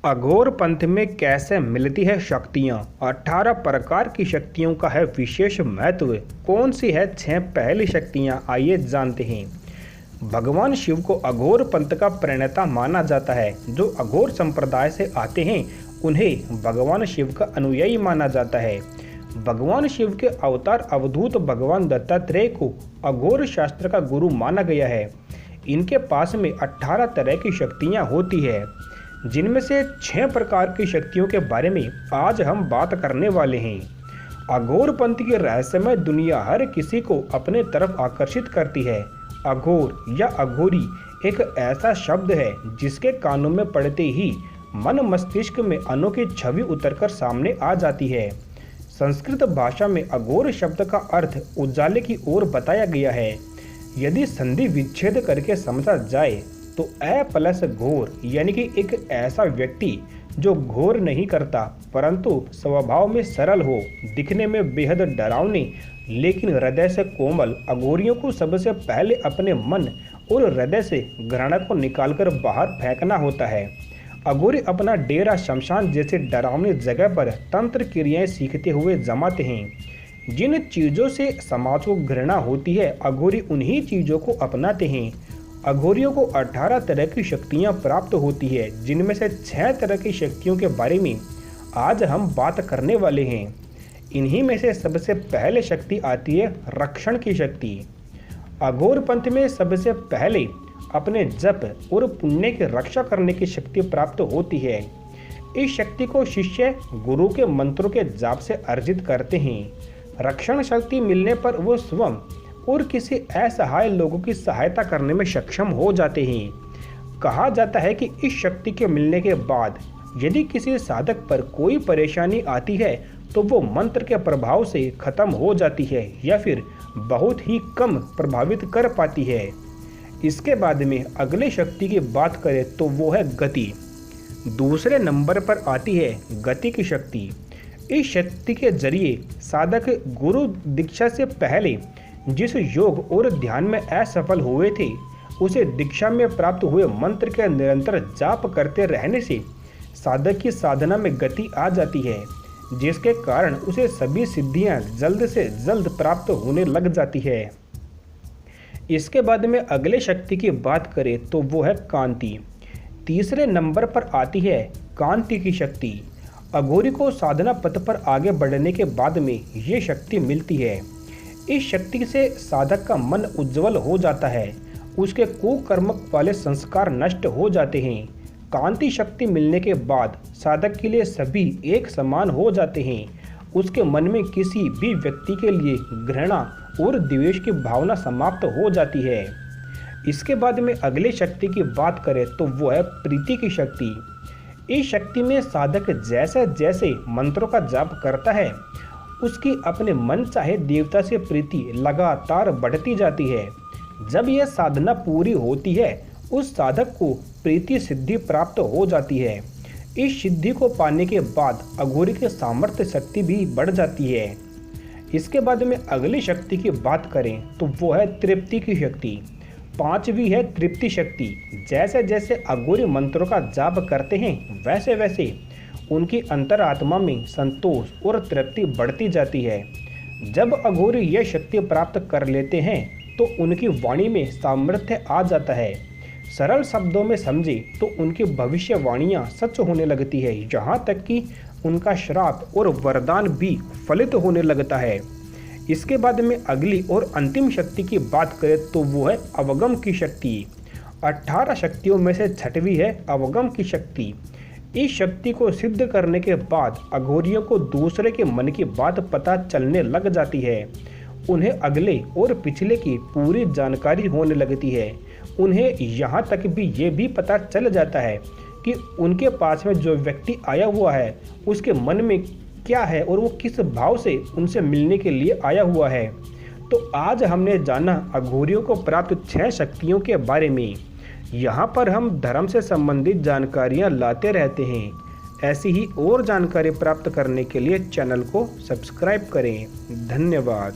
अघोर पंथ में कैसे मिलती है शक्तियाँ। 18 प्रकार की शक्तियों का है विशेष महत्व। कौन सी है 6 पहली शक्तियाँ, आइए जानते हैं। भगवान शिव को अघोर पंथ का प्रणेता माना जाता है। जो अघोर संप्रदाय से आते हैं उन्हें भगवान शिव का अनुयायी माना जाता है। भगवान शिव के अवतार अवधूत भगवान दत्तात्रेय को अघोर शास्त्र का गुरु माना गया है। इनके पास में 18 तरह की शक्तियाँ होती है, जिनमें से 6 प्रकार की शक्तियों के बारे में आज हम बात करने वाले हैं। अघोर पंथ की रहस्यमय दुनिया हर किसी को अपने तरफ आकर्षित करती है। अघोर या अघोरी एक ऐसा शब्द है जिसके कानों में पड़ते ही मन मस्तिष्क में अनोखी छवि उतरकर सामने आ जाती है। संस्कृत भाषा में अघोर शब्द का अर्थ उजाले की ओर बताया गया है। यदि संधि विच्छेद करके समझा जाए तो अ प्लस घोर यानी कि एक ऐसा व्यक्ति जो घोर नहीं करता परंतु स्वभाव में सरल हो, दिखने में बेहद डरावने लेकिन हृदय से कोमल। अघोरियों को सबसे पहले अपने मन और हृदय से घृणा को निकालकर बाहर फेंकना होता है। अघोरी अपना डेरा शमशान जैसे डरावनी जगह पर तंत्र क्रियाएं सीखते हुए जमाते हैं। जिन चीज़ों से समाज को घृणा होती है अघोरी उन्हीं चीज़ों को अपनाते हैं। अघोरियों को 18 तरह की शक्तियां प्राप्त होती है, जिनमें से 6 तरह की शक्तियों के बारे में आज हम बात करने वाले हैं। इन्हीं में से सबसे पहले शक्ति आती है रक्षण की शक्ति। अघोर पंथ में सबसे पहले अपने जप और पुण्य की रक्षा करने की शक्ति प्राप्त होती है। इस शक्ति को शिष्य गुरु के मंत्रों के जाप से अर्जित करते हैं। रक्षण शक्ति मिलने पर वो स्वयं और किसी असहाय लोगों की सहायता करने में सक्षम हो जाते हैं। कहा जाता है कि इस शक्ति के मिलने के बाद यदि किसी साधक पर कोई परेशानी आती है तो वो मंत्र के प्रभाव से खत्म हो जाती है या फिर बहुत ही कम प्रभावित कर पाती है। इसके बाद में अगले शक्ति की बात करें तो वो है गति। दूसरे नंबर पर आती है गति की शक्ति। इस शक्ति के जरिए साधक गुरु दीक्षा से पहले जिस योग और ध्यान में असफल हुए थे उसे दीक्षा में प्राप्त हुए मंत्र के निरंतर जाप करते रहने से साधक की साधना में गति आ जाती है, जिसके कारण उसे सभी सिद्धियां जल्द से जल्द प्राप्त होने लग जाती है। इसके बाद में अगले शक्ति की बात करें तो वो है कांति। तीसरे नंबर पर आती है कांति की शक्ति। अघोरी को साधना पथ पर आगे बढ़ने के बाद में ये शक्ति मिलती है। इस शक्ति से साधक का मन उज्जवल हो जाता है, उसके कुकर्मक वाले संस्कार नष्ट हो जाते हैं। कांति शक्ति मिलने के बाद साधक के लिए सभी एक समान हो जाते हैं। उसके मन में किसी भी व्यक्ति के लिए घृणा और द्वेष की भावना समाप्त हो जाती है। इसके बाद में अगले शक्ति की बात करें तो वो है प्रीति की शक्ति। इस शक्ति में साधक जैसे जैसे मंत्रों का जाप करता है उसकी अपने मन चाहे देवता से प्रीति लगातार बढ़ती जाती है। जब यह साधना पूरी होती है उस साधक को प्रीति सिद्धि प्राप्त हो जाती है। इस सिद्धि को पाने के बाद अघोरी के सामर्थ्य शक्ति भी बढ़ जाती है। इसके बाद में अगली शक्ति की बात करें तो वो है तृप्ति की शक्ति। 5वीं है तृप्ति शक्ति। जैसे जैसे अघोरी मंत्रों का जाप करते हैं वैसे वैसे उनकी अंतरात्मा में संतोष और तृप्ति बढ़ती जाती है। जब अघोरी यह शक्ति प्राप्त कर लेते हैं तो उनकी वाणी में सामर्थ्य आ जाता है। सरल शब्दों में समझे तो उनकी भविष्यवाणियाँ सच होने लगती है, यहाँ तक कि उनका श्राप और वरदान भी फलित होने लगता है। इसके बाद में अगली और अंतिम शक्ति की बात करें तो वो है अवगम की शक्ति। 18 शक्तियों में से 6वीं है अवगम की शक्ति। इस शक्ति को सिद्ध करने के बाद अघोरियों को दूसरे के मन की बात पता चलने लग जाती है। उन्हें अगले और पिछले की पूरी जानकारी होने लगती है। उन्हें यहाँ तक भी ये भी पता चल जाता है कि उनके पास में जो व्यक्ति आया हुआ है उसके मन में क्या है और वो किस भाव से उनसे मिलने के लिए आया हुआ है। तो आज हमने जाना अघोरियों को प्राप्त 6 शक्तियों के बारे में। यहाँ पर हम धर्म से संबंधित जानकारियाँ लाते रहते हैं। ऐसी ही और जानकारी प्राप्त करने के लिए चैनल को सब्सक्राइब करें। धन्यवाद।